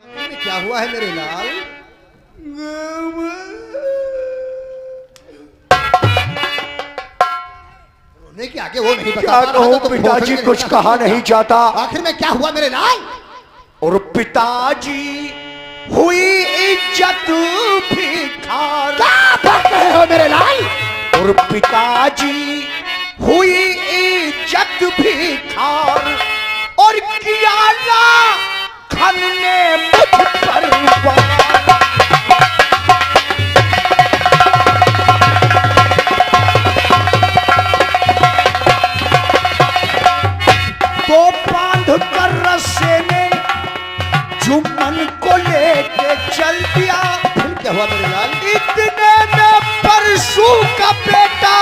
क्या हुआ है मेरे लाल? रोने के आगे वो नहीं बता क्या कहूँ पिताजी, कुछ कहा नहीं जाता। आखिर में क्या हुआ मेरे लाल? और पिताजी हुई इज्जत भिखार। क्या बात कर रहे हो मेरे लाल? और पिताजी हुई इज्जत भिखार और किया लाखन ने मुझ पर वार। तो बांध कर रस्से ने जुम्मन को लेके चल दिया। फिर क्या हुआ मेरे लाल? इतने में परसू का बेटा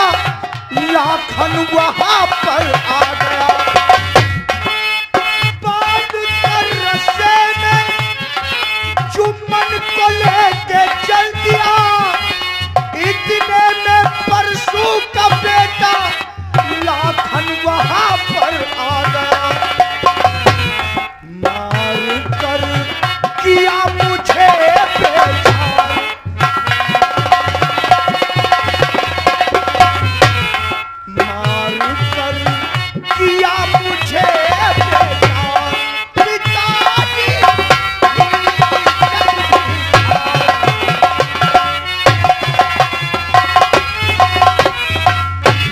लाखन वहां पर आ गया। बांध कर रस्से में जुम्मन को लेके चल दिया। इतने में परसू का बेटा लाखन वहां पर आ गया। मार कर किया मुझे बेजार। मार कर किया मुझे बेजार। पिताजी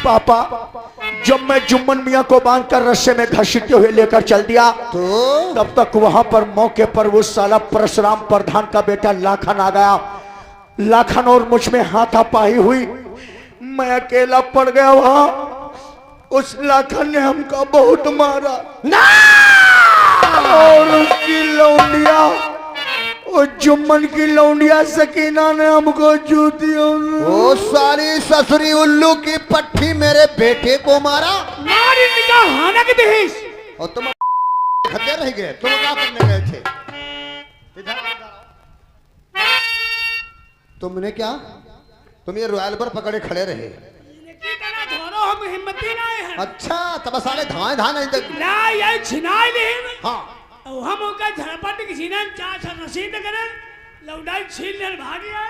पापा, जब मैं जुम्मन मियाँ को बांधकर रस्से में घसीटते हुए लेकर चल दिया तो तब तक वहां पर मौके पर वो साला परशुराम प्रधान का बेटा लाखन आ गया। लाखन और मुझ में हाथापाई हुई। मैं अकेला पड़ गया वहां। उस लाखन ने हमको बहुत मारा और उसकी लौंडिया, और जुम्मन की लौंडिया सकीना ने हमको जूतियों वो सारी ससुरी उल्लू की पट्टी मेरे बेटे को मारा। मारी निकाह हाना के देश। और तुम खत्ते रह गए। तुम क्या करने गए थे? तुमने क्या? तुम ये रॉयल पर पकड़े खड़े रहे। हम हिम्मती ना है। अच्छा, तब साले धाए धाए नहीं तक। ना ये छिनाई नहीं। हाँ, हम उनका झड़पट किसी ने चार नसीब करे लौटाई छीन ले भागी है।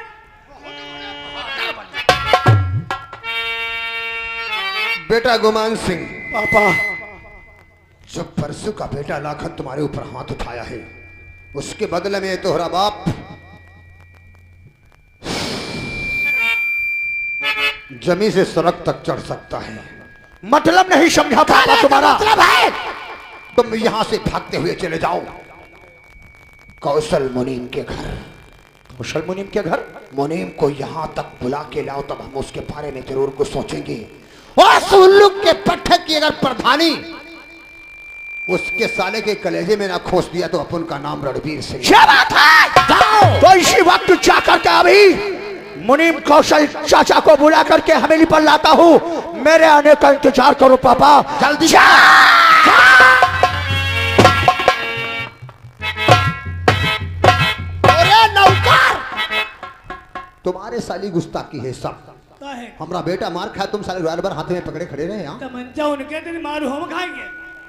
बेटा गुमान सिंह, पापा, जब परसू का बेटा लाखन तुम्हारे ऊपर हाथ उठाया है, उसके बदले में तोहरा बाप जमी से सड़क तक चढ़ सकता है। मतलब नहीं समझा पापा तुम्हारा। मतलब है तुम यहां से भागते हुए चले जाओ कौशल मुनीम के घर। कौशल मुनीम के घर? मुनीम को यहां तक बुला के लाओ, तब हम उसके बारे में जरूर कुछ सोचेंगे। और उल्लू के पट्टे की अगर प्रधानी उसके साले के कलेजे में ना खोस दिया तो अपन का नाम रणवीर सिंह। क्या बात है? जाओ तो इसी वक्त जा करके अभी मुनीम कौशल चाचा को बुला करके हवेली पर लाता हूँ। मेरे आने का इंतजार करो पापा, जल्दी जा। अरे नौकर, तुम्हारे साली गुस्ताखी है सब। हमारा बेटा मार खाया, तुम साले रॉयल बार हाथ में पकड़े खड़े रहे। यहाँ तमंचा उनके दिन मारू हम खाएंगे।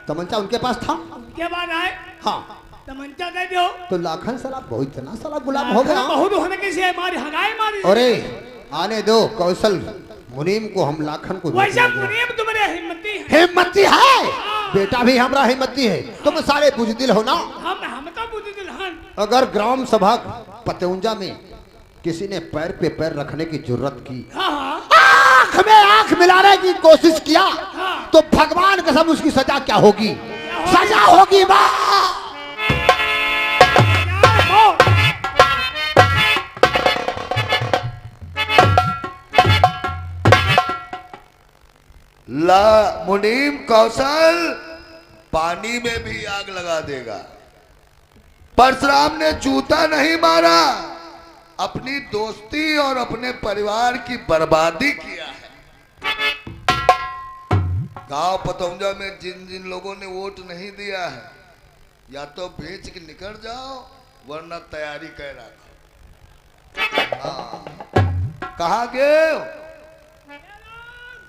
तमंचा उनके पास था। उनके बाद आए हाँ, तमंचा दे दो तो लाखन साला बहुत इतना साला गुलाम हो गया। बहुत होने कैसे मारी हगाई मारी। अरे आने दो कौशल मुनीम को, हम लाखन को वैसा मुनीम तुम्हारे हिम्मती है। हिम्मती है। बेटा भी हमारा हिम्मती है। तुम सारे बुजदिल हो ना। हम तो बुद्धिदिल हन। अगर ग्राम सभा पतौंजा में किसी ने पैर पे पैर रखने की जरूरत की, आंख में आंख मिलाने की कोशिश किया, तो भगवान कसम उसकी सजा क्या होगी? सजा होगी ला मुनीम कौशल पानी में भी आग लगा देगा। परशुराम ने जूता नहीं मारा, अपनी दोस्ती और अपने परिवार की बर्बादी किया है। गांव पतौंजा में जिन जिन लोगों ने वोट नहीं दिया है, या तो बेच के निकल जाओ वरना तैयारी कर रखो। हाँ, कहाँ गए?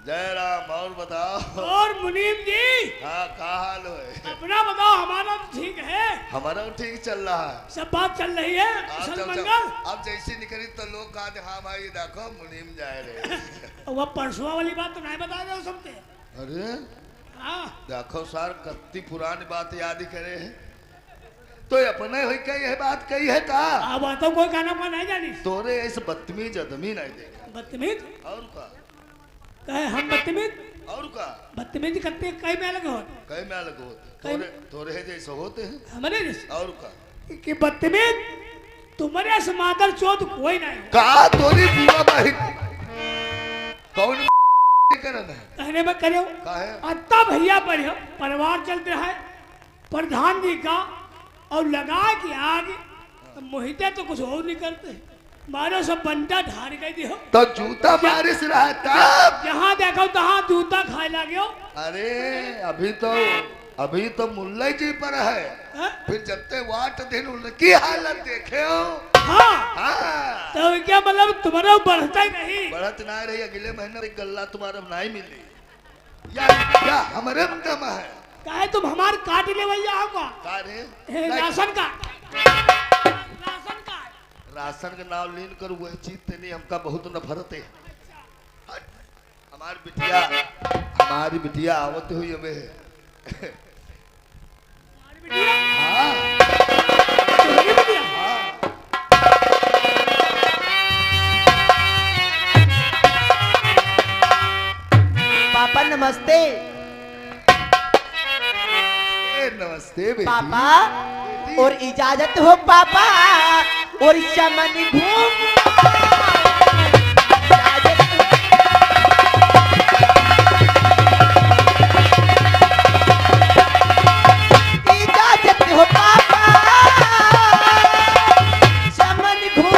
जय राम। और बताओ। और मुनीम जी हाँ, का हाल है? अपना बताओ। हमारा तो ठीक है, हमारा तो ठीक चल रहा है। सब बात चल रही है, अब कुशल मंगल। अब जैसी निकली तो लोग कहा हाँ भाई देखो मुनीम जाए रहे। वह परसुआ वाली बात तो नहीं बता दो सबके। अरे हाँ देखो सर, कितनी पुरानी बात याद ही करे है। तो अपने हुई कही है बात कही है का? अब तो कोई गाना को नहीं जानी। तोरे ऐसे बदतमीज आदमी नहीं देखे। बदतमीज और का? कहे हम बदतमीज? और का? बदतमीज करते कई में अलग हो। कई में अलग होते? तोरे जैसे होते हैं। हमारे जैसे और का? कि बदतमीज तुम्हारे से मादर चौथ कोई नहीं। का तोरी बुआ बहन कौन करन है? कहने में करो काहे? अत्ता भैया बढ़िया परिवार चलते है प्रधान जी का, और लगा कि आगे तो मोहिते तो कुछ और नहीं करते। मारो सब बंटा ढार गई दी हो तो जूता बारिश रहा तब। जहाँ देखो तहाँ जूता खाए लगे। अरे अभी तो मुल्ला जी पर है। हाँ? फिर जब वाट दिन उनकी हालत देखे हो। हाँ हाँ। तो क्या मतलब तुम्हारा बढ़ता ही नहीं? बढ़त ना रही। अगले महीने एक गल्ला तुम्हारा नहीं मिली या हमारे दम है। काहे तुम हमार काट ले भैया होगा का रे? राशन का राशन के नाम लीन कर वह चीज नहीं हमका बहुत नफरत है। हमारी बिटिया आवत हुई हमें। हाँ तुम्हारी बिटिया? हाँ। पापा नमस्ते। नमस्ते बेटी। पापा और इजाजत हो पापा, और चमन घूम इजाजत हो पापा, चमन घूम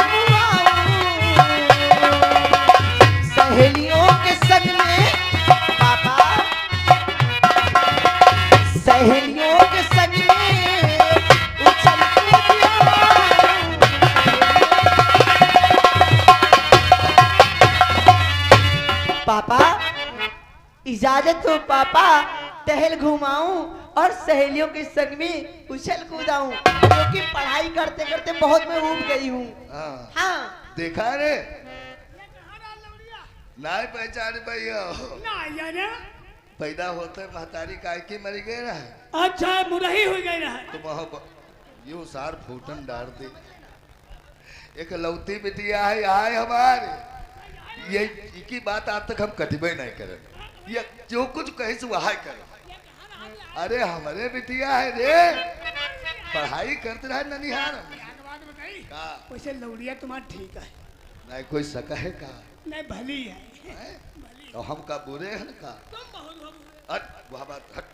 सहेलियों के संग में। पापा सहेलियों के संग में उछल कूद पापा इजाजत हो पापा, टहल घुमाऊं और सहेलियों के संग में उछल कूदाऊं, क्योंकि पढ़ाई करते करते बहुत मैं ऊब गई हूँ। हाँ। हाँ देखा रे? नहीं पहचान भैया। ना यार पैदा होते महतारी काय की मरी गए रहा। अच्छा मुरही हो गई रहा। तुम यू सार फूटन डाल दे। एक लौती बिटिया है यहाँ है हमारे। ये की बात आज तक हम कटिबे नहीं करे। ये जो कुछ कहे से वहा करो। अरे हमारे बिटिया है रे, पढ़ाई करते रहे ननिहार का। वैसे लौड़िया तुम्हारा ठीक है? नहीं कोई सका है का? नहीं भली है। तो हम का बुरे हैं का? तुम बहुत हो बुरे। हट वहाँ बात हट।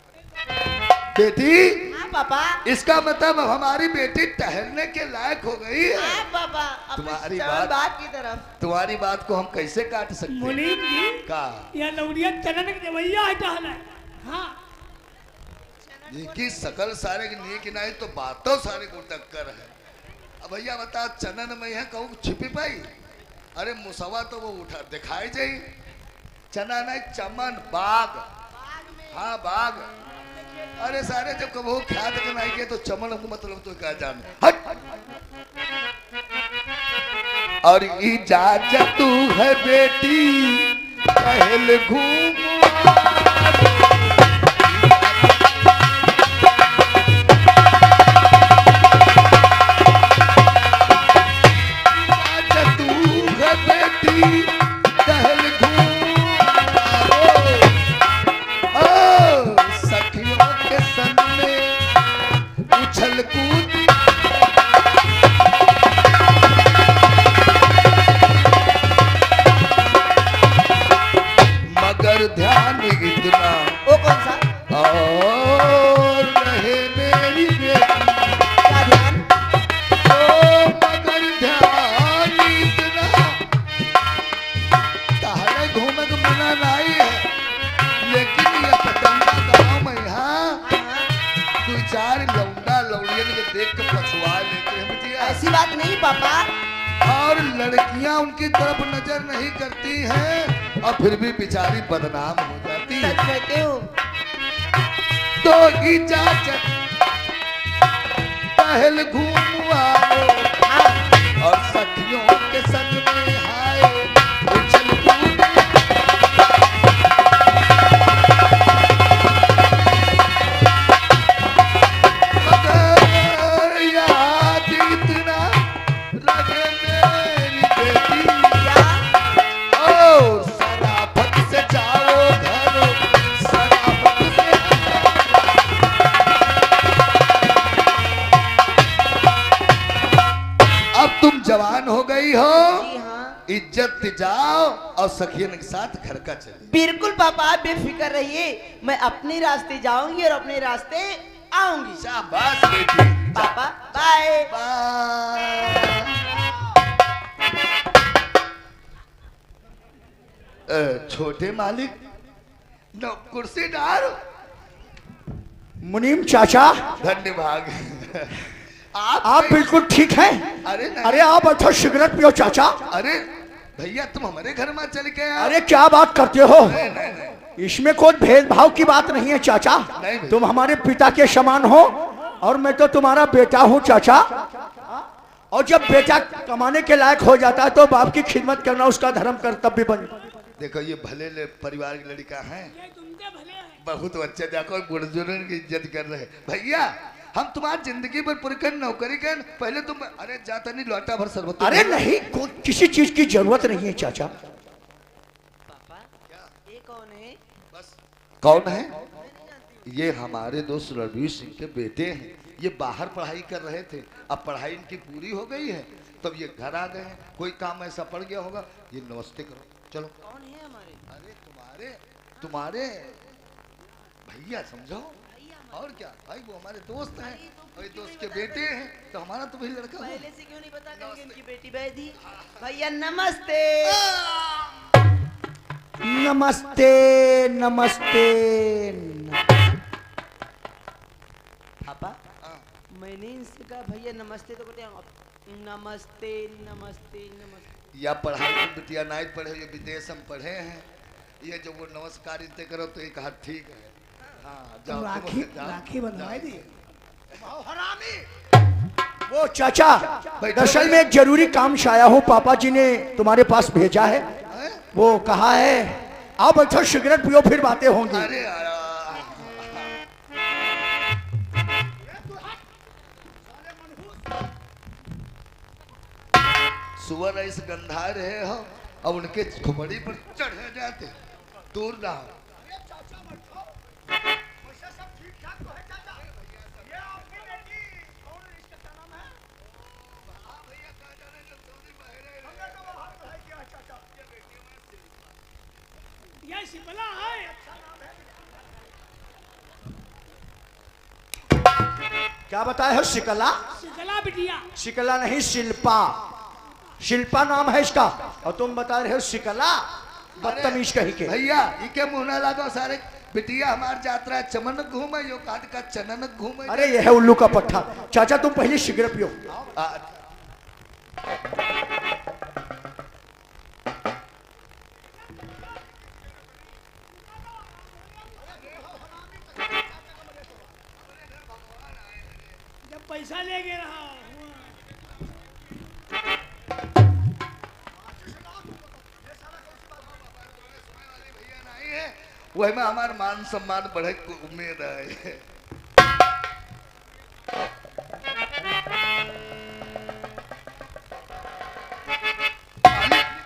बेटी हाँ पापा। इसका मतलब हमारी बेटी ठहरने के लायक हो गई है। हाँ पापा। तुम्हारी बात की तरफ। तुम्हारी बात को हम कैसे काट सकते हैं? मुनीम जी का यह लौड़िया चलन के जवैया है टहला। हाँ इनकी सकल सारे की नीक नहीं तो बातों सारे को टक्कर है। अब भैया बता चनन में है कहूँ छिपी पाई? अरे मुसवा तो वो उठा दिखाई जाई। चना नहीं चमन बाग। हाँ बाग। अरे सारे जब कबो ख्यात नहीं के तो चमन को मतलब तो क्या जाने। हट। और इजाजत तू है बेटी पहल घूम। मगर ध्यान इतना वो कौन सा? और रहे मेरी बेटी। क्या ध्यान? ओ मगर ध्यान इतना तारे घूमक मना नहीं है। लेकिन ये पतंगा गाँव में यहाँ दो चार लौंडा लौड़ियन के देख के पछुआ लेते हैं बिटिया। ऐसी बात नहीं पापा। और लड़कियां उनकी तरफ नजर नहीं करती हैं। और फिर भी बेचारी बदनाम हो जाती है। सच कहते हो। तो इजाजत टहल घूम आओ और सखियों के संग में हाय उछल कूद। मगर याद इतना रहे मेरी बेटी और शराफत से जाओ घर, शराफत से अब तुम जवान हो गई हो, जी हाँ इज्जत जाओ और सखियन के साथ घर का चले। बिल्कुल पापा, आप बेफिक्र रहिए, मैं अपने रास्ते जाऊंगी और अपने रास्ते आऊंगी। शाबाश बेटी। पापा बाय। छोटे मालिक न कुर्सी डाल। मुनीम चाचा, धन्यवाद। आप बिल्कुल ठीक हैं? अरे नहीं। अरे आप अच्छा सिगरेट पियो चाचा। अरे भैया तुम हमारे घर में चल के आए। अरे क्या बात करते हो? नहीं, नहीं, नहीं। इसमें कोई भेदभाव की बात नहीं है चाचा। नहीं भैया। तुम हमारे पिता के समान हो और मैं तो तुम्हारा बेटा हूँ चाचा। और जब बेटा कमाने के लायक हो जाता है तो बाप की खिदमत करना उसका धर्म कर्तव्य बन। देखो ये भले परिवार की लड़का है, ये तुमके भले हैं। बहुत अच्छे। देखो बुजुर्ग की इज्जत कर रहे हैं। भैया हम तुम्हारी जिंदगी भर पुरकन नौकरी कर, पहले तुम अरे जाता नहीं लौटा भर सरबत। अरे नहीं, किसी चीज की जरूरत नहीं है चाचा। पापा ये कौन है? बस कौन है? ये हमारे दोस्त रणवीर सिंह के बेटे हैं। ये बाहर पढ़ाई कर रहे थे, अब पढ़ाई इनकी पूरी हो गई है, तब ये घर आ गए हैं। कोई काम ऐसा पड़ गया होगा, ये नमस्ते करो। चलो। कौन है हमारे? अरे तुम्हारे भैया समझो। और क्या भाई, वो हमारे दोस्त हैं और ये दोस्त के बेटे हैं, तो हमारा तो वही लड़का हुआ। पहले से क्यों नहीं पता करके इनकी बेटी बैठी? भैया नमस्ते। नमस्ते नमस्ते। पापा हाँ। मैंने इनसे कहा भैया नमस्ते तो कहते हैं नमस्ते नमस्ते नमस्ते। या पढ़ाई में बिटिया नहीं पढ़े, ये विदेश में पढ़े हैं। ये जो वो नमस्कार इनसे करो तो एक हाथ ठीक है। हाँ जाओ, राखी तुम जाओ। राखी बनवाई दी। वो चाचा, बैठो, दरअसल बैठो। में एक जरूरी काम से आया हूँ, पापा जी ने तुम्हारे पास भेजा है। हैं? वो कहा है आप अच्छा सिगरेट पियो फिर बातें होंगी। अरे सुअर ऐसे गंधा रहे हो और उनके खोपड़ी पर चढ़े जाते, दूर ना हो। ये शिमला है। क्या बताए हो? शिकला? शिकला बिटिया। शिकला नहीं, शिल्पा। शिल्पा नाम है इसका और तुम बता रहे हो शिकला। बदतमीज कहीं के। भैया इके मुंह ना लागो सारे। बिटिया हमार यात्रा चमन घूमे यो काट का चनन घूमे। अरे यह है उल्लू का पट्टा। चाचा तुम पहले सिगरेट पियो। जब पैसा ले गए रहा वही में हमार मान सम्मान बढ़े को उम्मीद है।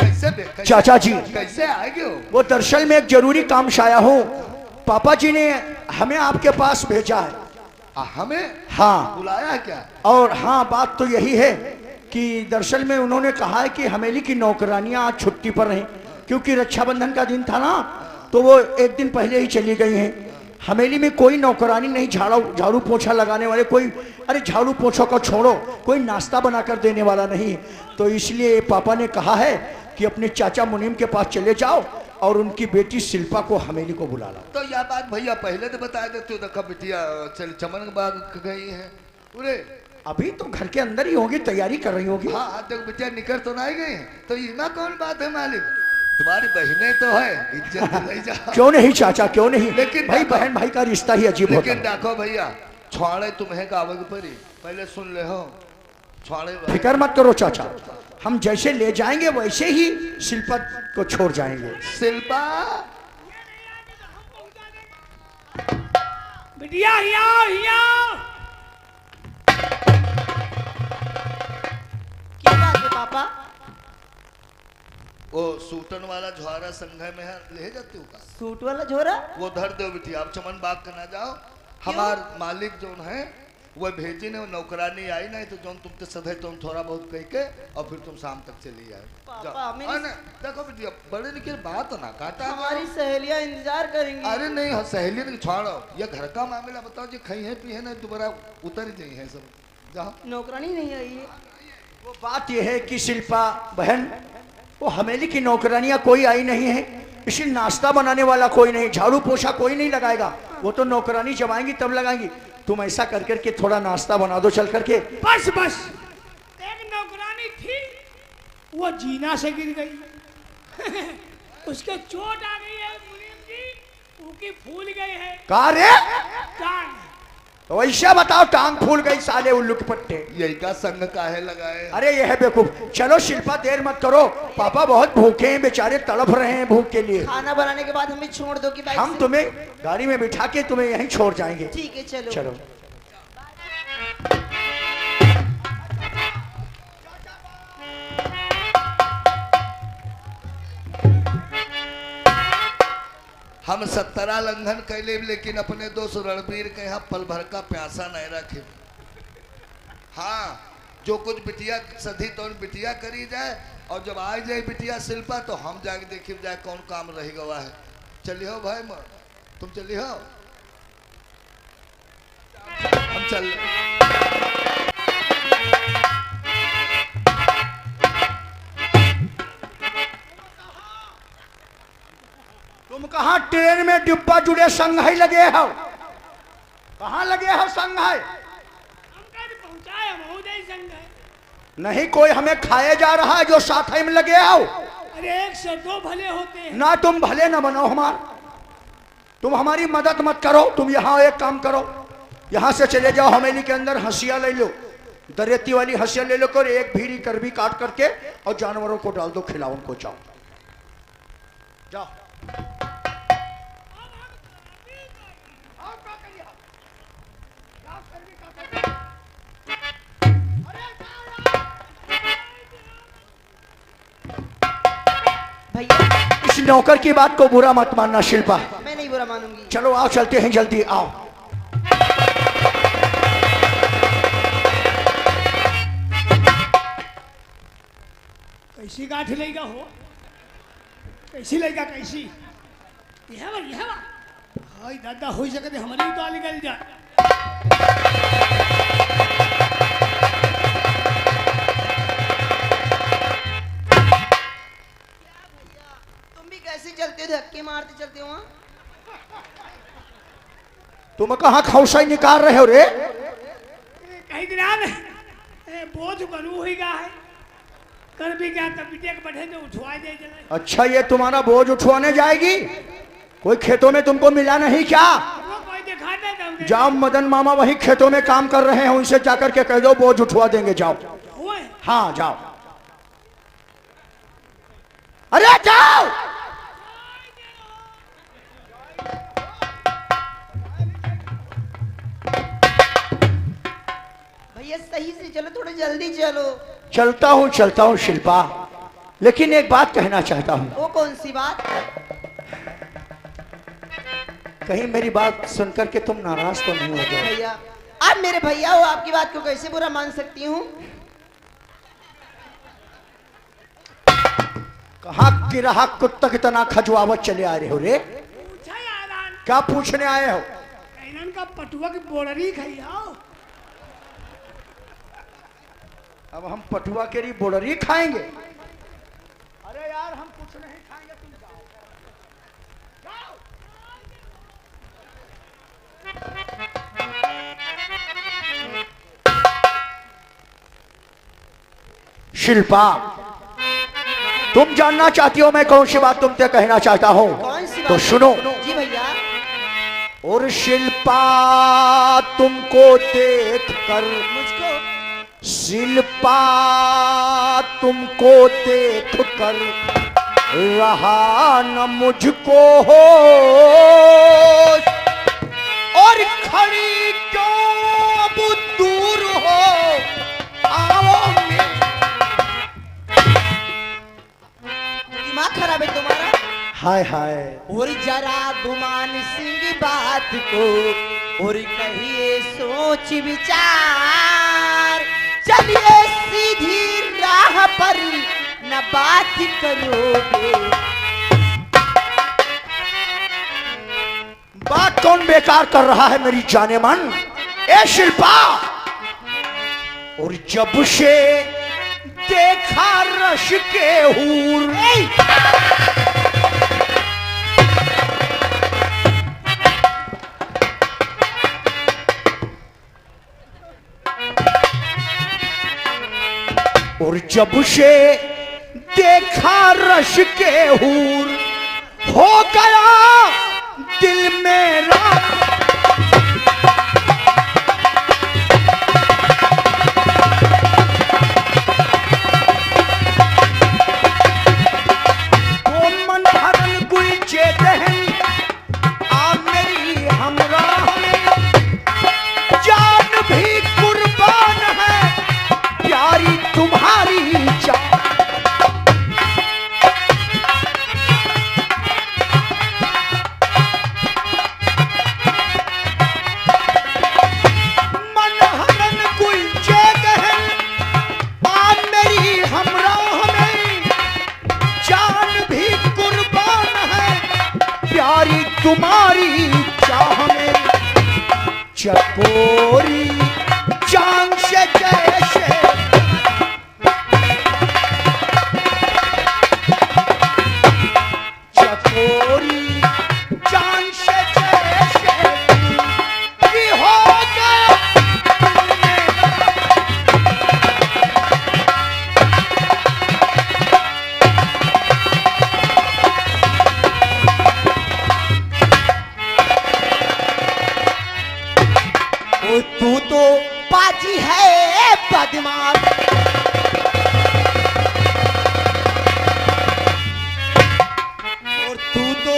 कैसे चाचा जी, कैसे आएगे हो? वो दरअसल में एक जरूरी काम से आया हूँ। पापा जी ने हमें आपके पास भेजा है। हमें हाँ। बुलाया है क्या? और हाँ, बात तो यही है कि दरअसल में उन्होंने कहा है कि हवेली की नौकरानियां आज छुट्टी पर हैं, क्योंकि रक्षाबंधन का दिन था ना, तो वो एक दिन पहले ही चली गई हैं। हवेली में कोई नौकरानी नहीं, झाड़ू पोछा लगाने वाले कोई, अरे झाड़ू पोछा को छोड़ो, कोई नाश्ता बनाकर देने वाला नहीं। तो इसलिए पापा ने कहा है कि अपने चाचा मुनीम के पास चले जाओ और उनकी बेटी शिल्पा को हवेली को बुला लाओ। तो यह बात भैया पहले तो बता दे। तू देखा बिटिया चल चमन बाग गई है पूरे। अभी तो घर के अंदर ही होगी, तैयारी कर रही होगी। हाँ देख बिटिया निकल तो नहीं गई है, तो इमा कौन बात है मालिक? तुम्हारी बहनें तो है, इज्जत ले जाओ। क्यों नहीं चाचा, क्यों नहीं, लेकिन भाई देखो- बहन भाई का रिश्ता ही अजीब होता लेकिन है। देखो भैया, छोड़े तुम्हें कावग परी, पहले सुन ले हो। छोड़े फिक्र मत करो चाचा, हम जैसे ले जाएंगे वैसे ही शिल्पा को छोड़ जाएंगे। शिल्पा, बिटिया हिया हिया। क्या बात है पापा? वो सूटन वाला झोरा संघय में है, ले जाते हो का? सूट वाला झोरा? वो धर दो बिटिया, आप चमन बाग का ना जाओ। हमार मालिक जो है वो भेजी ने, वो नौकरानी आई नहीं तो जोन तुमसे सधे तुम थोड़ा बहुत कह के और फिर तुम शाम तक चली आए। पापा, मेरी- देखो बिटिया, बड़े निकल बात ना काटा। हमारी सहेलियां इंतजार करेंगी। अरे नहीं हाँ, सहेली ने छोड़ो, ये घर का मामला बताओ, जो खाई है पी है ना दोबारा उतर ही जाइए सब। जाओ। नौकरानी नहीं आई है। वो बात यह है कि शिल्पा बहन, वो हवेली की नौकरानियां कोई आई नहीं है, इसी नाश्ता बनाने वाला कोई नहीं, झाड़ू पोछा कोई नहीं लगाएगा, वो तो नौकरानी जब आएंगी तब लगाएंगी। तुम ऐसा कर करके थोड़ा नाश्ता बना दो चल करके। बस बस, एक नौकरानी थी, वो जीना से गिर गई। उसके चोट आ गई है मुनीम जी, उसकी फूल गई है कहा रे, टांग। तो ऐसा बताओ, टांग फूल गई साले उल्लू के पट्टे। यही का संग काहे लगाए? अरे यह है बेवकूफ। चलो शिल्पा देर मत करो, पापा बहुत भूखे हैं बेचारे, तड़प रहे हैं भूख के लिए। खाना बनाने के बाद हमें छोड़ दो कि बाइक हम से? तुम्हें गाड़ी में बिठा के तुम्हें यहीं छोड़ जाएंगे। ठीक है, चलो। चलो। हम 17 लंघन कैले, लेकिन अपने दोस्त रणबीर के यहाँ पल भर का प्यासा नहीं रखे। हाँ, जो कुछ बिटिया सधी तो बिटिया करी जाए, और जब आ जाए बिटिया शिल्पा तो हम जाके देखिए जाए कौन काम रह गवा है। चलिए हो भाई, तुम चलिए हो, हम चल तुम कहाँ ट्रेन में डिब्बा जुड़े संघाई लगे हो? कहाँ लगे हो संघाई? हमका पहुंचाए महोदय संग है। नहीं कोई हमें खाए जा रहा है जो साथ में लगे हो। अरे एक से दो भले होते हैं। ना तुम भले ना बनो हमार, तुम हमारी मदद मत करो। तुम यहाँ एक काम करो, यहाँ से चले जाओ हवेली के अंदर, हंसिया ले लो, दरेती वाली हंसिया ले लो कर, एक भीरी करबी काट करके और जानवरों को डाल दो, खिलाओ उनको। जाओ जाओ। भैया, इस नौकर की बात को बुरा मत मानना शिल्पा। मैं नहीं बुरा मानूंगी। चलो आओ, चलते हैं, जल्दी आओ। कैसी गाठ लेगा हो, कैसी लेगा कैसी? यह बा हाय दादा हो सके हमारी तो निकल जाए। तुम भी कैसे चलते हो, धक्के मारते चलते हो? वहाँ तुम कहाँ खौसाई निकाल रहे हो रे? कहीं दिन बोझ करू ही गा है, कर भी क्या तब बिटिया के बैठे तो उठवा दे चले। अच्छा, ये तुम्हारा बोझ उठवाने जाएगी? कोई खेतों में तुमको मिला नहीं क्या? वो कोई दिखा दे तो हमने- जाओ, मदन मामा वहीं खेतों में काम कर रहे हैं, उनसे जाकर के कह दो बोझ उठवा देंगे। जाओ। हुए हाँ जाओ। अरे जाओ। भैया सही से चलो, थोड़ा जल्दी चलो। चलता हूँ शिल्पा, लेकिन एक बात कहना चाहता हूँ। वो कौन सी बात? कहीं मेरी बात सुनकर के तुम नाराज तो नहीं हो जाओ? भैया, आप मेरे भैया हो, आपकी बात को कैसे बुरा मान सकती हूँ? कहाँ की रहा कुत्ता कितना खजुआवत चले आ रहे हो रे? पूछा यार, क्या पूछने आए हो? कैनन का पटुआ की बोड़री खाई आओ। अब हम पटुआ केरी बोड़री खाएंगे? अरे यार, हम कुछ नहीं खाएंगे, तुम जाओ। शिल्पा, तुम जानना चाहती हो मैं कौन सी बात तुमसे कहना चाहता हूँ? कौन सी तो बात? सुनो। जी भैया। और शिल्पा तुमको देख कर, मुझको शिल्पा तुमको देख कर रहा न मुझको हो, और खड़ी क्यों अब दूर हो, आओ मेरे। दिमाग खराब है तुम्हारा। हाय हाय। और जरा गुमान सिंह बात को और कहिए सोच विचार, चलिए सीधी राह पर न बात करोगे। बात कौन बेकार कर रहा है मेरी जाने मन? ए शिल्पा, और जब से देखा रश के हूर, और जब से देखा रश के हूर, हो गया दिल मेरा वो मन हरन गुलचे दहन, आ मेरी हमराह में जान भी कुर्बान है, प्यारी तुम्हारी जान। मन हरन गुलचे दहन, आ मेरी हमराह में जान भी कुर्बान है, प्यारी तुम्हारी चाह में। चकोरी चांद से जैसे चकोरी चांद से जैसे भी हो गया तुमने। ओ तू तो बाजी है बदमाश, और तू तो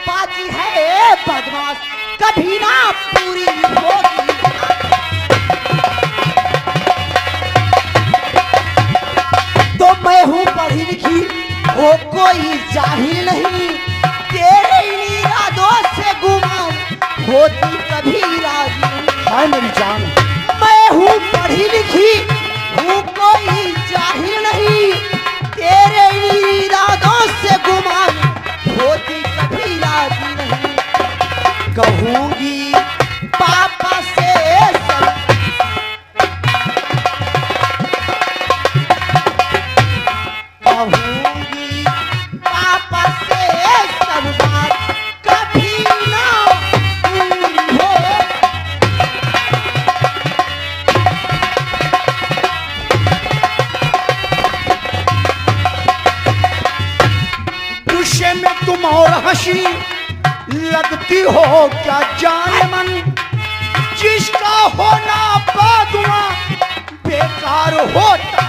बाजी है बदमाश, कभी ना पूरी होगी। तो मैं हूँ पढ़ी लिखी, वो कोई जाहिल नहीं, तेरे इरादों से गुमान होती कभी राजी नहीं। हाय मेरी जान। मैं हूँ पढ़ी लिखी, हूँ कोई जाहिल नहीं, तेरे इरादों से गुमान होती कभी राजी नहीं। कहूंगी पापा से सब, कहूंगी पापा से सब बात, कभी ना पूरी हो। गुस्से में तुम और हंसी लगती हो क्या जान मन, जिसका होना बादुआ बेकार होता।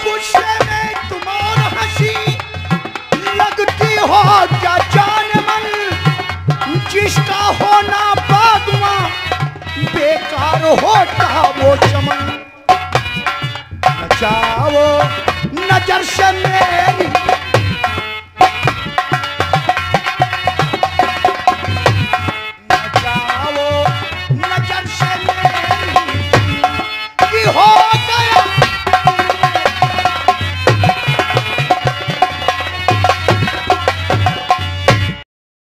गुस्से में तुम और हंसी लगती हो क्या जान मन, जिसका होना बादुआ बेकार होता वो चमन। न जाओ नजर से मेरे